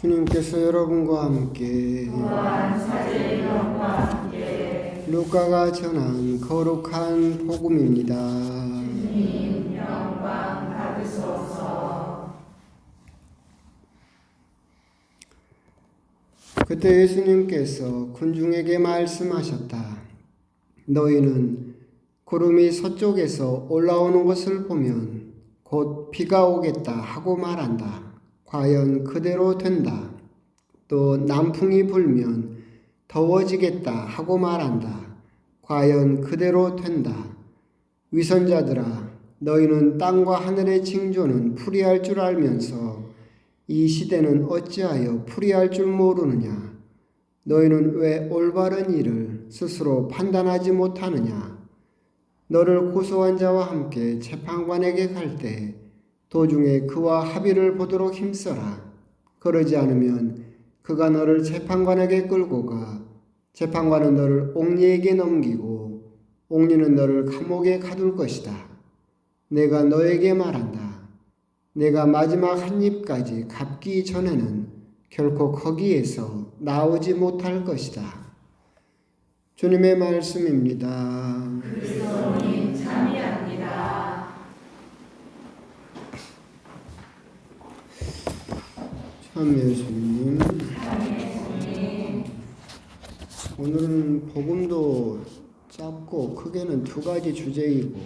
주님께서 여러분과 함께 루카가 전한 거룩한 복음입니다. 주님 영광 받으소서. 그때 예수님께서 군중에게 말씀하셨다. 너희는 구름이 서쪽에서 올라오는 것을 보면 곧 비가 오겠다 하고 말한다. 과연 그대로 된다. 또 남풍이 불면 더워지겠다 하고 말한다. 과연 그대로 된다. 위선자들아, 너희는 땅과 하늘의 징조는 풀이할 줄 알면서 이 시대는 어찌하여 풀이할 줄 모르느냐? 너희는 왜 올바른 일을 스스로 판단하지 못하느냐? 너를 고소한 자와 함께 재판관에게 갈 때 도중에 그와 합의를 보도록 힘써라. 그러지 않으면 그가 너를 재판관에게 끌고 가 재판관은 너를 옥리에게 넘기고 옥리는 너를 감옥에 가둘 것이다. 내가 너에게 말한다. 내가 마지막 한 입까지 갚기 전에는 결코 거기에서 나오지 못할 것이다. 주님의 말씀입니다. 그리스도님 참여합니다. 참여해 주님. 오늘은 복음도 짧고 크게는 두 가지 주제이고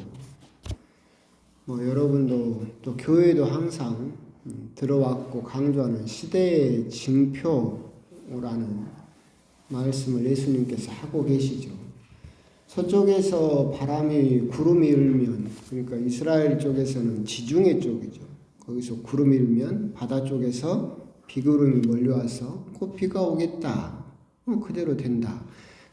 여러분도 또 교회도 항상 들어왔고 강조하는 시대의 징표라는 말씀을 예수님께서 하고 계시죠. 서쪽에서 구름이 일면, 그러니까 이스라엘 쪽에서는 지중해 쪽이죠. 거기서 구름이 일면 바다 쪽에서 비구름이 몰려와서 곧 비가 오겠다. 그대로 된다.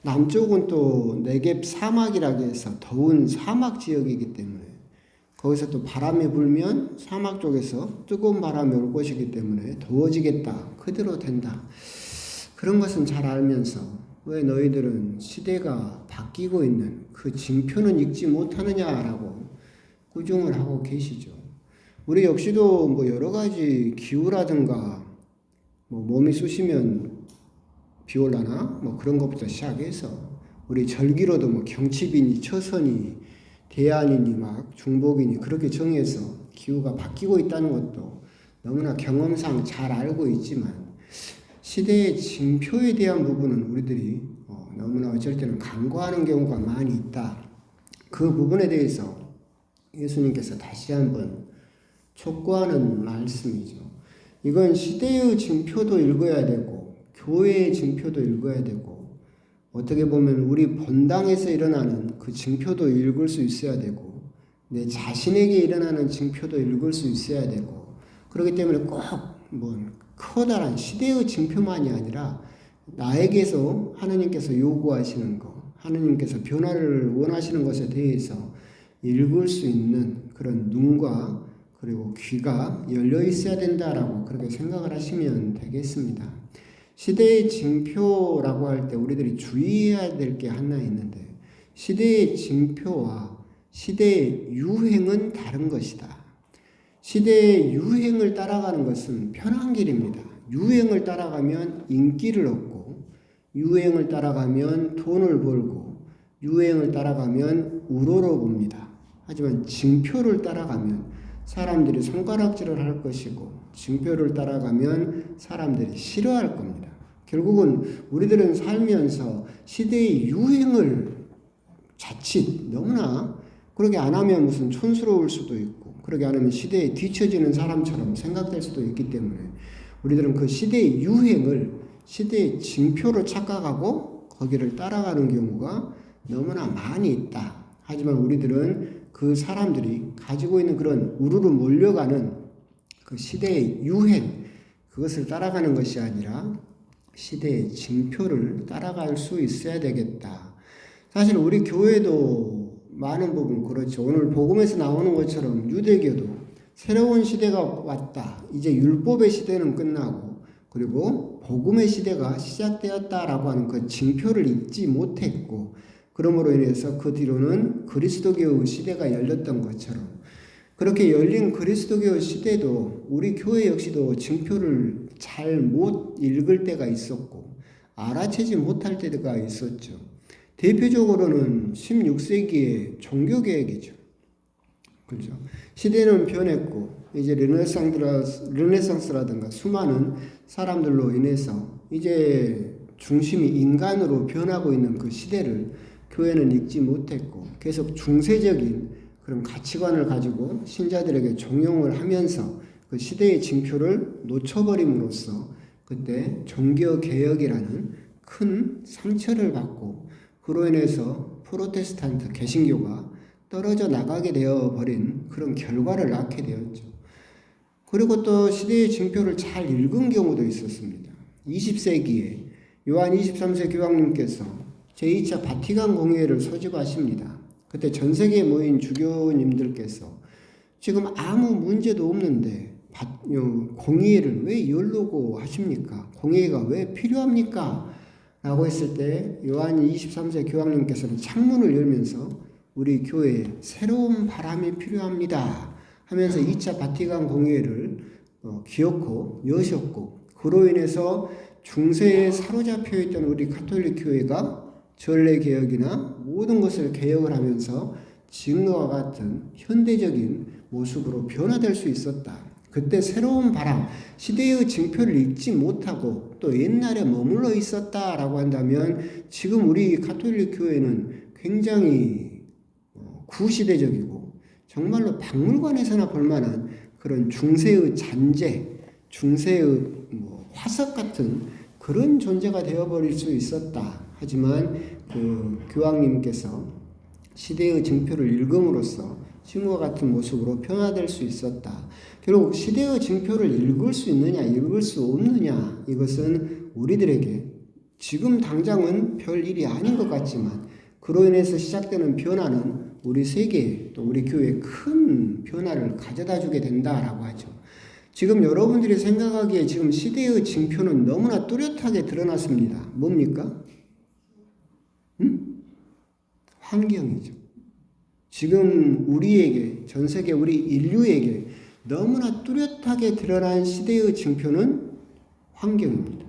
남쪽은 또 네겝 사막이라고 해서 더운 사막 지역이기 때문에 거기서 또 바람이 불면 사막 쪽에서 뜨거운 바람이 올 것이기 때문에 더워지겠다. 그대로 된다. 그런 것은 잘 알면서 왜 너희들은 시대가 바뀌고 있는 그 징표는 읽지 못하느냐라고 꾸중을 하고 계시죠. 우리 역시도 여러 가지 기후라든가 몸이 쑤시면 비 올라나 그런 것부터 시작해서 우리 절기로도 경칩이니 처선이 대안이니 중복이니 그렇게 정해서 기후가 바뀌고 있다는 것도 너무나 경험상 잘 알고 있지만 시대의 징표에 대한 부분은 우리들이 너무나 어쩔 때는 간과하는 경우가 많이 있다. 그 부분에 대해서 예수님께서 다시 한번 촉구하는 말씀이죠. 이건 시대의 징표도 읽어야 되고 교회의 징표도 읽어야 되고 어떻게 보면 우리 본당에서 일어나는 그 징표도 읽을 수 있어야 되고 내 자신에게 일어나는 징표도 읽을 수 있어야 되고 그렇기 때문에 꼭 커다란 시대의 징표만이 아니라 나에게서 하느님께서 요구하시는 것, 하느님께서 변화를 원하시는 것에 대해서 읽을 수 있는 그런 눈과 그리고 귀가 열려 있어야 된다라고 그렇게 생각을 하시면 되겠습니다. 시대의 징표라고 할 때 우리들이 주의해야 될 게 하나 있는데 시대의 징표와 시대의 유행은 다른 것이다. 시대의 유행을 따라가는 것은 편한 길입니다. 유행을 따라가면 인기를 얻고 유행을 따라가면 돈을 벌고 유행을 따라가면 우러러봅니다. 하지만 징표를 따라가면 사람들이 손가락질을 할 것이고 징표를 따라가면 사람들이 싫어할 겁니다. 결국은 우리들은 살면서 시대의 유행을 자칫 너무나 그렇게 안 하면 무슨 촌스러울 수도 있고 그렇게 안 하면 시대에 뒤처지는 사람처럼 생각될 수도 있기 때문에 우리들은 그 시대의 유행을 시대의 징표로 착각하고 거기를 따라가는 경우가 너무나 많이 있다. 하지만 우리들은 그 사람들이 가지고 있는 그런 우르르 몰려가는 그 시대의 유행, 그것을 따라가는 것이 아니라 시대의 징표를 따라갈 수 있어야 되겠다. 사실 우리 교회도 많은 부분 그렇죠. 오늘 복음에서 나오는 것처럼 유대교도 새로운 시대가 왔다. 이제 율법의 시대는 끝나고 그리고 복음의 시대가 시작되었다라고 하는 그 징표를 잊지 못했고 그러므로 인해서 그 뒤로는 그리스도교의 시대가 열렸던 것처럼 그렇게 열린 그리스도교 시대도 우리 교회 역시도 징표를 잘 못 읽을 때가 있었고 알아채지 못할 때가 있었죠. 대표적으로는 16세기의 종교개혁이죠. 그렇죠. 시대는 변했고 이제 르네상스라든가 수많은 사람들로 인해서 이제 중심이 인간으로 변하고 있는 그 시대를 교회는 읽지 못했고 계속 중세적인 그런 가치관을 가지고 신자들에게 종용을 하면서 그 시대의 징표를 놓쳐버림으로써 그때 종교개혁이라는 큰 상처를 받고 그로 인해서 프로테스탄트 개신교가 떨어져 나가게 되어버린 그런 결과를 낳게 되었죠. 그리고 또 시대의 징표를 잘 읽은 경우도 있었습니다. 20세기에 요한 23세 교황님께서 제2차 바티칸 공회를 소집하십니다. 그때 전 세계에 모인 주교님들께서 지금 아무 문제도 없는데 공의회를 왜 열려고 하십니까? 공의회가 왜 필요합니까? 라고 했을 때 요한 23세 교황님께서는 창문을 열면서 우리 교회에 새로운 바람이 필요합니다 하면서 2차 바티칸 공의회를 기어코 여셨고 그로 인해서 중세에 사로잡혀 있던 우리 가톨릭 교회가 전례개혁이나 모든 것을 개혁을 하면서 지금과 같은 현대적인 모습으로 변화될 수 있었다. 그때 새로운 바람, 시대의 징표를 읽지 못하고 또 옛날에 머물러 있었다라고 한다면 지금 우리 가톨릭 교회는 굉장히 구시대적이고 정말로 박물관에서나 볼만한 그런 중세의 잔재, 중세의 화석 같은 그런 존재가 되어버릴 수 있었다. 하지만 그 교황님께서 시대의 징표를 읽음으로써 지금과 같은 모습으로 변화될 수 있었다. 결국 시대의 징표를 읽을 수 있느냐, 읽을 수 없느냐, 이것은 우리들에게 지금 당장은 별 일이 아닌 것 같지만 그로 인해서 시작되는 변화는 우리 세계 또 우리 교회에 큰 변화를 가져다 주게 된다라고 하죠. 지금 여러분들이 생각하기에 지금 시대의 징표는 너무나 뚜렷하게 드러났습니다. 뭡니까? 환경이죠. 지금 우리에게, 전 세계 우리 인류에게 너무나 뚜렷하게 드러난 시대의 징표는 환경입니다.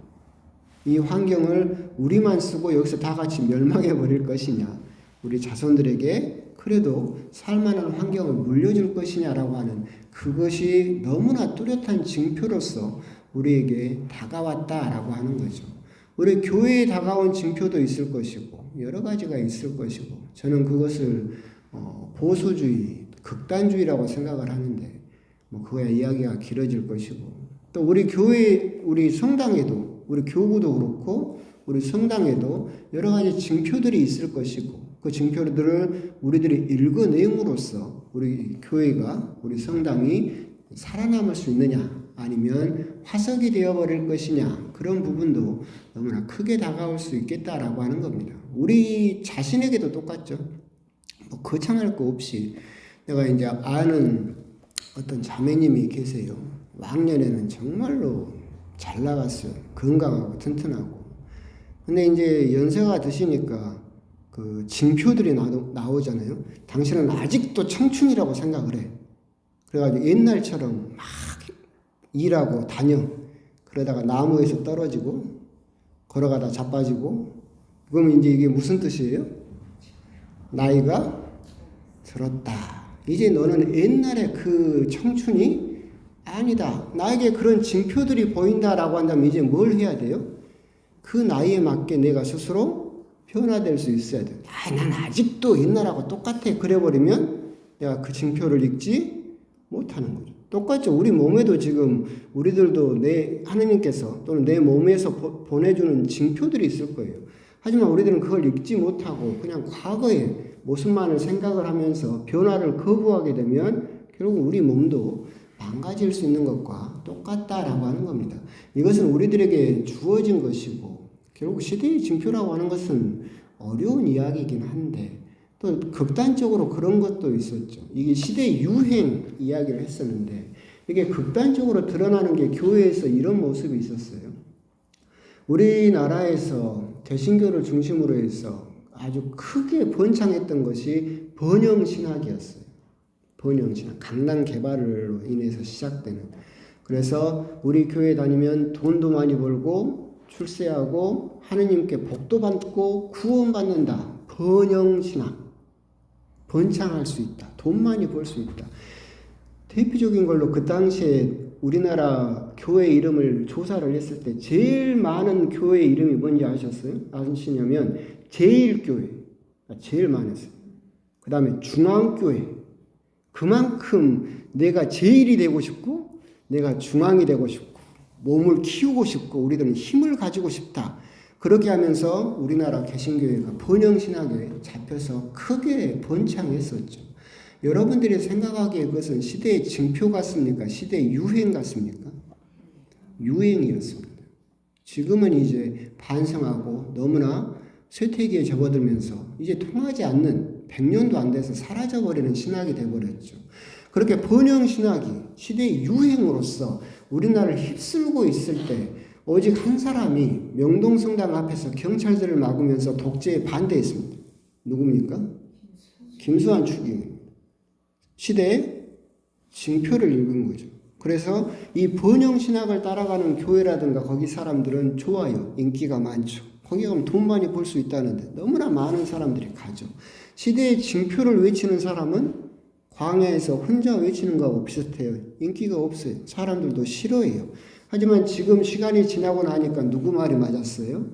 이 환경을 우리만 쓰고 여기서 다 같이 멸망해 버릴 것이냐, 우리 자손들에게 그래도 살만한 환경을 물려줄 것이냐라고 하는 그것이 너무나 뚜렷한 징표로서 우리에게 다가왔다라고 하는 거죠. 우리 교회에 다가온 징표도 있을 것이고 여러 가지가 있을 것이고 저는 그것을 보수주의, 극단주의라고 생각을 하는데 그거야 이야기가 길어질 것이고 또 우리 교회, 우리 성당에도 우리 교구도 그렇고 우리 성당에도 여러 가지 징표들이 있을 것이고 그 징표들을 우리들이 읽어내음으로써 우리 교회가 우리 성당이 살아남을 수 있느냐 아니면 화석이 되어버릴 것이냐 그런 부분도 너무나 크게 다가올 수 있겠다라고 하는 겁니다. 우리 자신에게도 똑같죠. 거창할 거 없이 내가 이제 아는 어떤 자매님이 계세요. 왕년에는 정말로 잘 나갔어요. 건강하고 튼튼하고. 근데 이제 연세가 드시니까 그 징표들이 나오잖아요. 당신은 아직도 청춘이라고 생각을 해. 그래가지고 옛날처럼 막 일하고 다녀. 그러다가 나무에서 떨어지고 걸어가다 자빠지고 그러면 이제 이게 무슨 뜻이에요? 나이가 들었다. 이제 너는 옛날에 그 청춘이 아니다. 나에게 그런 징표들이 보인다라고 한다면 이제 뭘 해야 돼요? 그 나이에 맞게 내가 스스로 변화될 수 있어야 돼요. 난 아직도 옛날하고 똑같아. 그래버리면 내가 그 징표를 읽지 못하는 거죠. 똑같죠. 우리 몸에도 지금 우리들도 하느님께서 또는 내 몸에서 보내주는 징표들이 있을 거예요. 하지만 우리들은 그걸 읽지 못하고 그냥 과거의 모습만을 생각을 하면서 변화를 거부하게 되면 결국 우리 몸도 망가질 수 있는 것과 똑같다라고 하는 겁니다. 이것은 우리들에게 주어진 것이고 결국 시대의 징표라고 하는 것은 어려운 이야기이긴 한데 또 극단적으로 그런 것도 있었죠. 이게 시대 유행 이야기를 했었는데 이게 극단적으로 드러나는 게 교회에서 이런 모습이 있었어요. 우리나라에서 개신교를 중심으로 해서 아주 크게 번창했던 것이 번영신학이었어요. 번영신학, 강남 개발로 인해서 시작되는. 그래서 우리 교회 다니면 돈도 많이 벌고 출세하고 하느님께 복도 받고 구원받는다. 번영신학. 번창할 수 있다. 돈 많이 벌 수 있다. 대표적인 걸로 그 당시에 우리나라 교회 이름을 조사를 했을 때 제일 많은 교회 이름이 뭔지 아시냐면 제일교회. 제일 많았어요. 그 다음에 중앙교회. 그만큼 내가 제일이 되고 싶고 내가 중앙이 되고 싶고 몸을 키우고 싶고 우리들은 힘을 가지고 싶다. 그렇게 하면서 우리나라 개신교회가 번영신학에 잡혀서 크게 번창했었죠. 여러분들이 생각하기에 그것은 시대의 징표 같습니까? 시대의 유행 같습니까? 유행이었습니다. 지금은 이제 반성하고 너무나 쇠퇴기에 접어들면서 이제 통하지 않는 100년도 안 돼서 사라져버리는 신학이 되어버렸죠. 그렇게 번영신학이 시대의 유행으로서 우리나라를 휩쓸고 있을 때 오직 한 사람이 명동성당 앞에서 경찰들을 막으면서 독재에 반대했습니다. 누굽니까? 김수환 추기입니다. 시대의 징표를 읽은 거죠. 그래서 이 번영신학을 따라가는 교회라든가 거기 사람들은 좋아요. 인기가 많죠. 거기 가면 돈 많이 벌 수 있다는데 너무나 많은 사람들이 가죠. 시대의 징표를 외치는 사람은 광야에서 혼자 외치는 거하고 비슷해요. 인기가 없어요. 사람들도 싫어해요. 하지만 지금 시간이 지나고 나니까 누구 말이 맞았어요?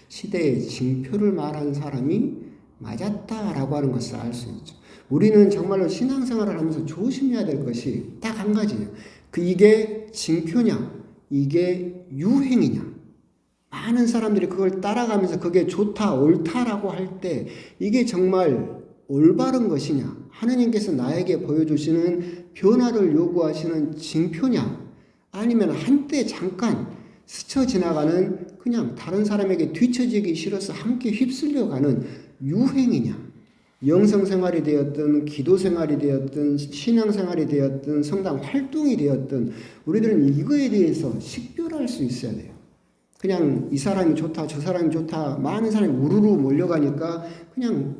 시대의 징표를 말한 사람이 맞았다라고 하는 것을 알 수 있죠. 우리는 정말로 신앙생활을 하면서 조심해야 될 것이 딱 한 가지예요. 이게 징표냐, 이게 유행이냐. 많은 사람들이 그걸 따라가면서 그게 좋다, 옳다라고 할 때 이게 정말 올바른 것이냐, 하느님께서 나에게 보여주시는 변화를 요구하시는 징표냐, 아니면 한때 잠깐 스쳐 지나가는 그냥 다른 사람에게 뒤처지기 싫어서 함께 휩쓸려가는 유행이냐. 영성생활이 되었든 기도생활이 되었든 신앙생활이 되었든 성당 활동이 되었든 우리들은 이거에 대해서 식별할 수 있어야 돼요. 그냥 이 사람이 좋다 저 사람이 좋다 많은 사람이 우르르 몰려가니까 그냥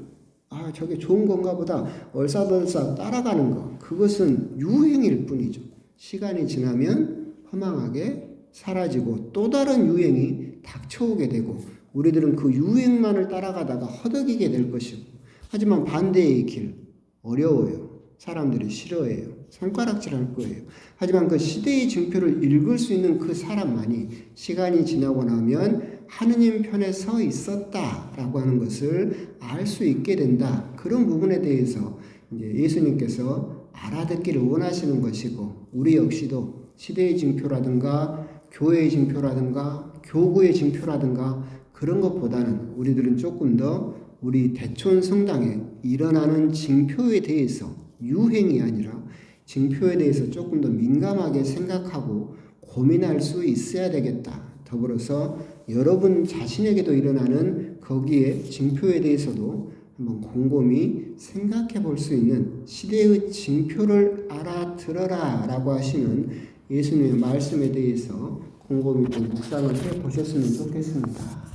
저게 좋은 건가 보다 얼싸덜싸 따라가는 거, 그것은 유행일 뿐이죠. 시간이 지나면 허망하게 사라지고 또 다른 유행이 닥쳐오게 되고 우리들은 그 유행만을 따라가다가 허덕이게 될 것이고, 하지만 반대의 길 어려워요. 사람들이 싫어해요. 손가락질할 거예요. 하지만 그 시대의 징표를 읽을 수 있는 그 사람만이 시간이 지나고 나면 하느님 편에 서 있었다라고 하는 것을 알 수 있게 된다. 그런 부분에 대해서 이제 예수님께서 알아듣기를 원하시는 것이고, 우리 역시도 시대의 징표라든가 교회의 징표라든가 교구의 징표라든가 그런 것보다는 우리들은 조금 더 우리 대촌 성당에 일어나는 징표에 대해서, 유행이 아니라 징표에 대해서 조금 더 민감하게 생각하고 고민할 수 있어야 되겠다. 더불어서 여러분 자신에게도 일어나는 거기에 징표에 대해서도 한번 곰곰이 생각해 볼 수 있는, 시대의 징표를 알아들어라 라고 하시는 예수님의 말씀에 대해서 곰곰이 좀 묵상을 해 보셨으면 좋겠습니다.